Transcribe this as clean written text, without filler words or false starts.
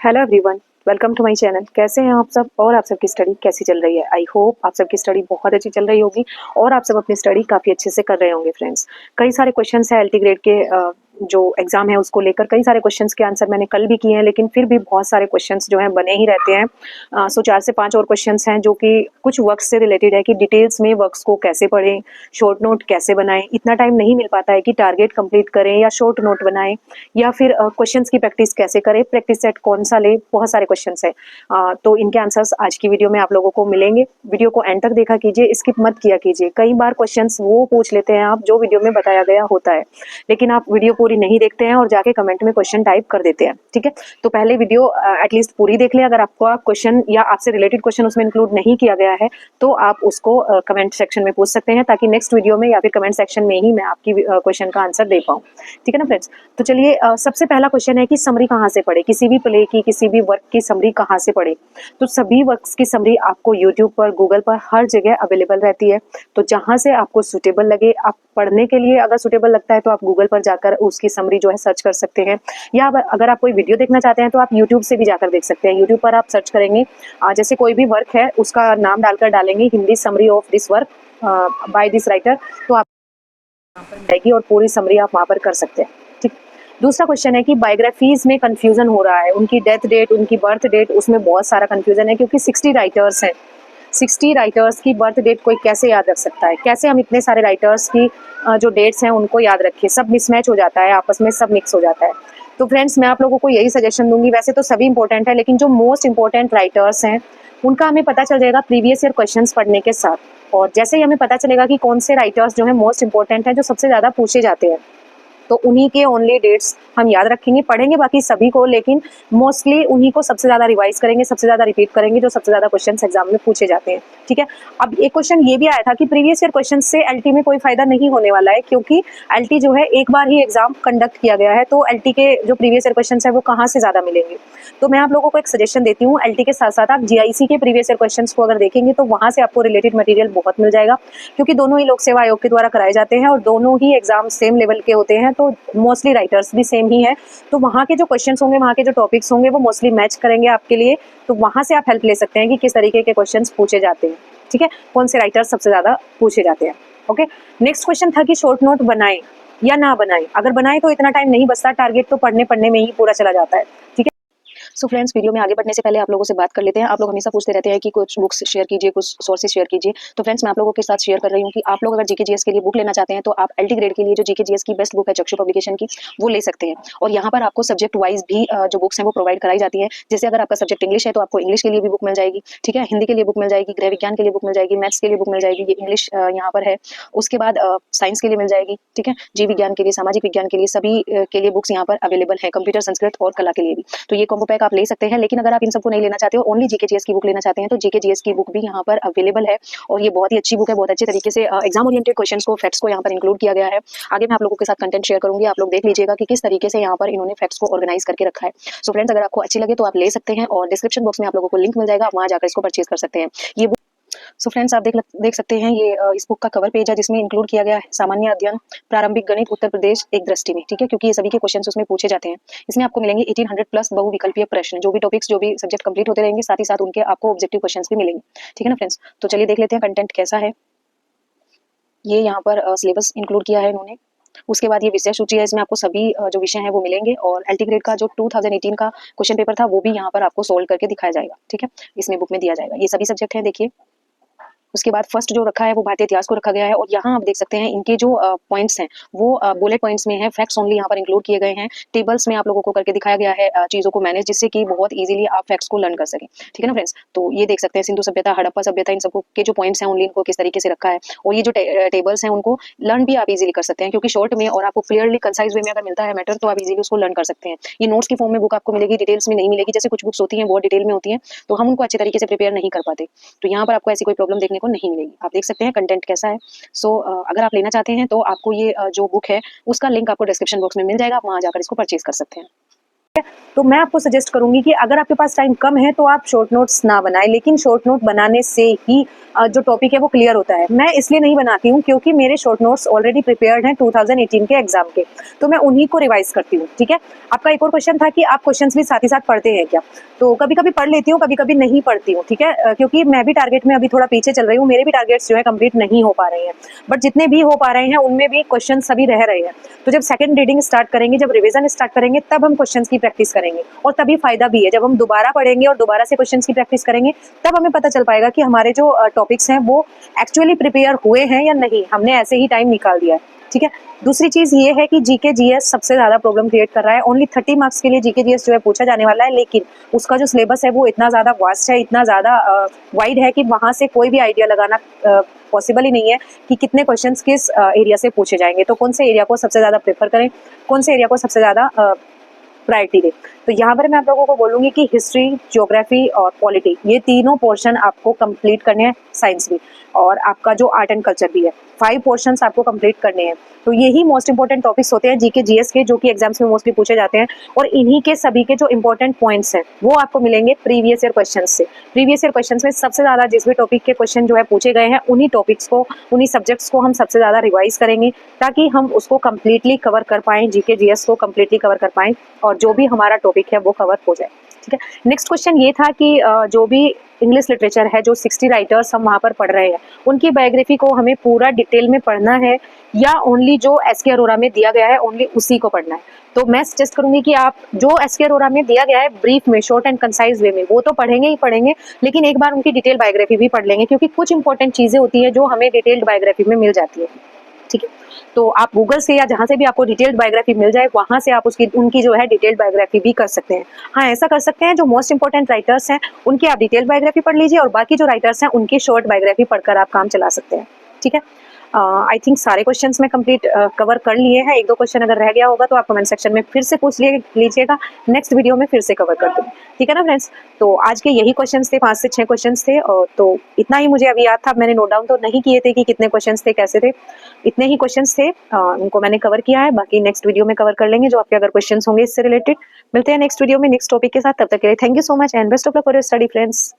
Hello everyone, welcome to my channel. कैसे हैं आप सब और आप सबकी स्टडी कैसी चल रही है? आई होप आप सबकी स्टडी बहुत अच्छी चल रही होगी और आप सब अपनी स्टडी काफ़ी अच्छे से कर रहे होंगे फ्रेंड्स। कई सारे क्वेश्चंस हैं एलटी ग्रेड के जो एग्ज़ाम है उसको लेकर, कई सारे क्वेश्चंस के आंसर मैंने कल भी किए हैं, लेकिन फिर भी बहुत सारे क्वेश्चंस जो हैं बने ही रहते हैं। सो 4 से 5 और क्वेश्चंस हैं जो कि कुछ वर्क्स से रिलेटेड है कि डिटेल्स में वर्क्स को कैसे पढ़ें, शॉर्ट नोट कैसे बनाएँ। इतना टाइम नहीं मिल पाता है कि टारगेट कंप्लीट करें या शॉर्ट नोट बनाएँ या फिर क्वेश्चंस की प्रैक्टिस कैसे करें, प्रैक्टिस सेट कौन सा लें, बहुत सारे क्वेश्चंस हैं। तो इनके आंसर्स आज की वीडियो में आप लोगों को मिलेंगे। वीडियो को एंड तक देखा कीजिए, स्किप मत किया कीजिए। कई बार क्वेश्चंस वो पूछ लेते हैं आप जो वीडियो में बताया गया होता है, लेकिन आप वीडियो पूरी नहीं देखते हैं और जाके कमेंट में क्वेश्चन टाइप कर देते हैं। ठीक है, तो पहले वीडियो एटलीस्ट पूरी देख लें। अगर आपका क्वेश्चन या आपसे रिलेटेड क्वेश्चन उसमें इंक्लूड नहीं किया गया है तो आप उसको कमेंट सेक्शन में पूछ सकते हैं, ताकि नेक्स्ट वीडियो में या फिर कमेंट सेक्शन में ही मैं आपकी क्वेश्चन का आंसर दे पाऊँ। ठीक है ना फ्रेंड्स? तो चलिए, सबसे पहला क्वेश्चन है कि समरी कहाँ से पढ़े, किसी भी प्ले की, किसी भी वर्क की समरी कहाँ से पढ़े। तो सभी वर्क्स की समरी आपको यूट्यूब पर, गूगल पर, हर जगह अवेलेबल रहती है। तो जहाँ से आपको सुटेबल लगे, आप पढ़ने के लिए अगर सुटेबल लगता है तो आप गूगल पर जाकर उसकी समरी जो है सर्च कर सकते हैं, या अगर आप कोई वीडियो देखना चाहते हैं तो आप यूट्यूब से भी जाकर देख सकते हैं। यूट्यूब पर आप सर्च करेंगे, जैसे कोई भी वर्क है उसका नाम डालकर डालेंगे Hindi summary of this work by this writer, तो आप वहाँ पर जाएगी और पूरी समरी आप वहाँ पर कर सकते हैं। ठीक। दूसरा क्वेश्चन है कि बायोग्राफीज में कंफ्यूजन हो रहा है, उनकी डेथ डेट, उनकी बर्थ डेट, उसमें बहुत सारा कंफ्यूजन है क्योंकि 60 राइटर्स हैं। 60 राइटर्स की बर्थ डेट कोई कैसे याद रख सकता है? कैसे हम इतने सारे राइटर्स की जो डेट्स हैं उनको याद रखें? सब मिसमैच हो जाता है, आपस में सब मिक्स हो जाता है। तो फ्रेंड्स, मैं आप लोगों को यही सजेशन दूंगी। वैसे तो सभी इंपॉर्टेंट है, लेकिन जो मोस्ट इंपॉर्टेंट राइटर्स हैं उनका हमें पता चल जाएगा प्रीवियस ईयर क्वेश्चंस पढ़ने के साथ। और जैसे ही हमें पता चलेगा कि कौन से राइटर्स जो है मोस्ट इंपॉर्टेंट हैं, जो सबसे ज़्यादा पूछे जाते हैं, तो उन्हीं के ओनली डेट्स हम याद रखेंगे, पढ़ेंगे बाकी सभी को, लेकिन मोस्टली उन्हीं को सबसे ज़्यादा रिवाइज करेंगे, सबसे ज़्यादा रिपीट करेंगे, जो सबसे ज़्यादा क्वेश्चन एग्जाम में पूछे जाते हैं। ठीक है। अब एक क्वेश्चन ये भी आया था कि प्रीवियस ईयर क्वेश्चन से एलटी में कोई फायदा नहीं होने वाला है, क्योंकि एलटी जो है एक बार ही एग्जाम कंडक्ट किया गया है, तो एलटी के जो प्रीवियस ईयर क्वेश्चन है वो कहाँ से ज़्यादा मिलेंगे। तो मैं आप लोगों को एक सजेशन देती हूँ, एलटी के साथ साथ आप जीआईसी के प्रीवियस ईयर क्वेश्चन को अगर देखेंगे तो वहाँ से आपको रिलेटेड मटेरियल बहुत मिल जाएगा, क्योंकि दोनों ही लोक सेवा आयोग के द्वारा कराए जाते हैं और दोनों ही एग्जाम सेम लेवल के होते हैं, तो मोस्टली राइटर्स भी सेम ही है। तो वहाँ के जो क्वेश्चंस होंगे, वहाँ के जो टॉपिक्स होंगे वो मोस्टली मैच करेंगे आपके लिए। तो वहाँ से आप हेल्प ले सकते हैं कि किस तरीके के क्वेश्चंस पूछे जाते हैं। ठीक है, कौन से राइटर्स सबसे ज़्यादा पूछे जाते हैं। ओके। नेक्स्ट क्वेश्चन था कि शॉर्ट नोट बनाएं या ना बनाएं। अगर बनाएं तो इतना टाइम नहीं बचता, टारगेट तो पढ़ने पढ़ने में ही पूरा चला जाता है। ठीक है। सो फ्रेंड्स, वीडियो में आगे बढ़ने से पहले आप लोगों से बात कर लेते हैं। आप लोग हमेशा पूछते रहते हैं कि कुछ बुक्स शेयर कीजिए, कुछ सोर्सेज शेयर कीजिए। तो फ्रेंड्स, मैं आप लोगों के साथ शेयर कर रही हूँ कि आप लोग अगर जीके जीएस के लिए बुक लेना चाहते हैं तो आप एलटी ग्रेड के लिए जो जीके जीएस की बेस्ट बुक है चक्षु पब्लिकेशन की, वो ले सकते हैं। और यहाँ पर आपको सब्जेक्ट वाइज भी जो बुक्स हैं वो प्रोवाइड कराई जाती है। जैसे अगर आपका सब्जेक्ट इंग्लिश है तो आपको इंग्लिश के लिए भी बुक मिल जाएगी। ठीक है, हिंदी के लिए बुक मिल जाएगी, गृह विज्ञान के लिए बुक मिल जाएगी, मैथ्स के लिए बुक मिल जाएगी, ये इंग्लिश यहाँ पर है। उसके बाद साइंस के लिए मिल जाएगी। ठीक है, जीव विज्ञान के लिए, सामाजिक विज्ञान के लिए, सभी के लिए बुक्स यहाँ पर अवेलेबल है, कंप्यूटर, संस्कृत और कला के लिए भी। तो ये कॉम्बो पैक आप ले सकते हैं। लेकिन अगर आप इन सबको नहीं लेना चाहते हो, ओनली जीके जीएस की बुक लेना चाहते हैं, तो जीके जीएस की बुक भी यहाँ पर अवेलेबल है और ये बहुत ही अच्छी बुक है। बहुत अच्छे तरीके से एग्जाम ओरिएंटेड क्वेश्चंस को, फैक्ट्स को यहाँ पर इंक्लूड किया गया है। आगे मैं आप लोगों के साथ कंटेंट शेयर करूंगी, आप लोग देख लीजिएगा कि किस तरीके से यहाँ पर इन्होंने फैक्ट्स को ऑर्गेनाइज करके रखा है। सो फ्रेंड्स, अगर आपको अच्छी लगे तो आप ले सकते हैं और डिस्क्रिप्शन बॉक्स में आप लोगों को लिंक मिल जाएगा, आप वहाँ जाकर इसको परचेज कर सकते हैं। ये सो फ्रेंड्स, आप देख सकते हैं ये इस बुक का कवर पेज है, जिसमें इंक्लूड किया गया है सामान्य अध्ययन, प्रारंभिक गणित, उत्तर प्रदेश एक दृष्टि में। ठीक है, क्योंकि ये सभी के क्वेश्चंस उसमें पूछे जाते हैं। इसमें आपको मिलेंगे 1800 प्लस बहुविकल्पीय प्रश्न, जो भी टॉपिक्स, जो भी सब्जेक्ट कंप्लीट होते रहेंगे, साथ ही साथ उनके आपको ऑब्जेक्टिव क्वेश्चंस भी मिलेंगे। ठीक है ना फ्रेंड्स? तो चलिए देख लेते हैं कंटेंट कैसा है। ये यहाँ पर सिलेबस इंक्लूड किया है इन्होंने। उसके बाद ये विषय सूची है, इसमें आपको सभी जो विषय हैं वो मिलेंगे और एलटी ग्रेड का जो 2018 का क्वेश्चन पेपर था वो भी यहाँ पर आपको सोल्व करके दिखाया जाएगा। ठीक है, इसमें बुक में दिया जाएगा। ये सभी सब्जेक्ट हैं, देखिए। उसके बाद फर्स्ट जो रखा है वो भारतीय इतिहास को रखा गया है और यहाँ आप देख सकते हैं इनके जो पॉइंट्स हैं वो बुलेट पॉइंट्स में है, फैक्ट्स ओनली यहाँ पर इंक्लूड किए गए हैं। टेबल्स में आप लोगों को करके दिखाया गया है चीज़ों को मैनेज, जिससे कि बहुत इजीली आप फैक्ट्स को लर्न कर सकें। ठीक है ना फ्रेंड्स? तो ये देख सकते हैं सिंधु सभ्यता, हड़प्पा सभ्यता, इन सबको के जो पॉइंट्स हैं ओनली इनको किस तरीके से रखा है। और ये जो टेबल्स हैं उनको लर्न भी आप इजीली कर सकते हैं, क्योंकि शॉर्ट में और आपको क्लियरली कंसाइज वे में अगर मिलता है मैटर तो आप इजीली उसको लर्न कर सकते हैं। ये नोट्स की फॉर्म में बुक आपको मिलेगी, डिटेल्स में नहीं मिलेगी। जैसे कुछ बुक्स होती हैं बहुत डिटेल में होती हैं, तो हम उनको अच्छे तरीके से प्रिपेयर नहीं कर पाते। तो यहाँ पर आपको ऐसी कोई प्रॉब्लम देखने को नहीं मिलेगी। आप देख सकते हैं कंटेंट कैसा है। सो अगर आप लेना चाहते हैं तो आपको ये जो बुक है उसका लिंक आपको डिस्क्रिप्शन बॉक्स में मिल जाएगा, आप वहाँ जाकर इसको परचेज कर सकते हैं। तो मैं आपको सजेस्ट करूंगी कि अगर आपके पास टाइम कम है तो आप शॉर्ट नोट्स ना बनाएं, लेकिन शॉर्ट नोट बनाने से ही जो टॉपिक है वो क्लियर होता है। मैं इसलिए नहीं बनाती हूँ क्योंकि मेरे शॉर्ट नोट्स ऑलरेडी प्रिपेयर्ड हैं 2018 के एग्जाम के, तो मैं उन्हीं को रिवाइज करती हूँ। ठीक है, आपका एक और क्वेश्चन था कि आप क्वेश्चंस भी साथ ही साथ पढ़ते हैं क्या? तो कभी कभी पढ़ लेती हूँ, कभी कभी नहीं पढ़ती हूँ। ठीक है, क्योंकि मैं भी टारगेट में अभी थोड़ा पीछे चल रही हूँ, मेरे भी टारगेट्स जो है कंप्लीट नहीं हो पा रहे हैं, बट जितने भी हो पा रहे हैं उनमें भी क्वेश्चन सभी रह रहे हैं। तो जब सेकंड रीडिंग स्टार्ट करेंगे, जब रिवीजन स्टार्ट करेंगे, तब हम क्वेश्चंस की प्रैक्टिस करेंगे, और तभी फायदा भी है। जब हम दोबारा पढ़ेंगे और दोबारा से क्वेश्चंस की प्रैक्टिस करेंगे, तब हमें पता चल पाएगा कि हमारे जो टॉपिक्स हैं वो एक्चुअली प्रिपेयर हुए हैं या नहीं, हमने ऐसे ही टाइम निकाल दिया है। ठीक है, दूसरी चीज ये है कि जीके जीएस सबसे ज्यादा प्रॉब्लम क्रिएट कर रहा है। ओनली 30 मार्क्स के लिए जीके जीएस जो है पूछा जाने वाला है, लेकिन उसका जो सिलेबस है वो इतना ज्यादा वास्ट है, इतना ज्यादा वाइड है कि वहां से कोई भी आइडिया लगाना पॉसिबल ही नहीं है कि कितने क्वेश्चंस किस एरिया से पूछे जाएंगे। तो कौन से एरिया को सबसे ज्यादा प्रेफर करें, कौन से एरिया को सबसे ज्यादा प्रायोरिटी दे। तो यहाँ पर मैं आप लोगों को बोलूंगी कि हिस्ट्री, ज्योग्राफी और पॉलिटी, ये तीनों पोर्शन आपको कंप्लीट करने हैं, साइंस भी, और आपका जो आर्ट एंड कल्चर भी है, 5 पोर्शंस आपको कंप्लीट करने हैं। तो यही मोस्ट इंपॉर्टेंट टॉपिक्स होते हैं जीके जीएस के, जो कि एग्जाम्स में मोस्टली पूछे जाते हैं, और इन्हीं के सभी के जो इंपॉर्टेंट पॉइंट्स हैं वो आपको मिलेंगे प्रीवियस ईयर क्वेश्चन से। प्रीवियस ईयर क्वेश्चन में सबसे ज्यादा जिस भी टॉपिक के क्वेश्चन जो है पूछे गए हैं, उन्हीं टॉपिक्स को, उन्हीं सब्जेक्ट्स को हम सबसे ज्यादा रिवाइज करेंगे, ताकि हम उसको कंप्लीटली कवर कर पाएं, जीके जीएस को कंप्लीटली कवर कर पाएं, और जो भी हमारा टॉपिक है वो कवर हो जाए। ठीक है, नेक्स्ट क्वेश्चन ये था कि जो भी इंग्लिश लिटरेचर है, जो 60 राइटर्स हम वहाँ पर पढ़ रहे हैं, उनकी बायोग्राफी को हमें पूरा डिटेल में पढ़ना है, या ओनली जो एसके अरोरा में दिया गया है ओनली उसी को पढ़ना है? तो मैं सजेस्ट करूंगी कि आप जो एसके अरोरा में दिया गया है ब्रीफ में, शॉर्ट एंड कंसाइज वे में, वो तो पढ़ेंगे ही पढ़ेंगे, लेकिन एक बार उनकी डिटेल बायोग्राफी भी पढ़ लेंगे, क्योंकि कुछ इंपॉर्टेंट चीजें होती है जो हमें डिटेल्ड बायोग्राफी में मिल जाती है। ठीक है, तो आप गूगल से या जहां से भी आपको डिटेल्ड बायोग्राफी मिल जाए, वहां से आप उसकी उनकी जो है डिटेल्ड बायोग्राफी भी कर सकते हैं। हाँ, ऐसा कर सकते हैं, जो मोस्ट इंपॉर्टेंट राइटर्स हैं उनकी आप डिटेल्ड बायोग्राफी पढ़ लीजिए, और बाकी जो राइटर्स हैं उनकी शॉर्ट बायोग्राफी पढ़कर आप काम चला सकते हैं। ठीक है, आई थिंक सारे क्वेश्चंस में कंप्लीट कवर कर लिए हैं। एक दो क्वेश्चन अगर रह गया होगा तो आप कमेंट सेक्शन में फिर से पूछ लीजिएगा, नेक्स्ट वीडियो में फिर से कवर कर दूँगी। ठीक है ना फ्रेंड्स, तो आज के यही क्वेश्चंस थे, 5 से 6 क्वेश्चंस थे, और तो इतना ही मुझे अभी याद था, मैंने नोट डाउन तो नहीं किए थे कि कितने क्वेश्चंस थे, कैसे थे, इतने ही क्वेश्चंस थे, उनको मैंने कवर किया है। बाकी नेक्स्ट वीडियो में कवर कर लेंगे जो आपके अगर क्वेश्चंस होंगे इससे रिलेटेड। मिलते हैं नेक्स्ट वीडियो में नेक्स्ट टॉपिक के साथ, तब तक के लिए thank you so much and best of luck for your study friends.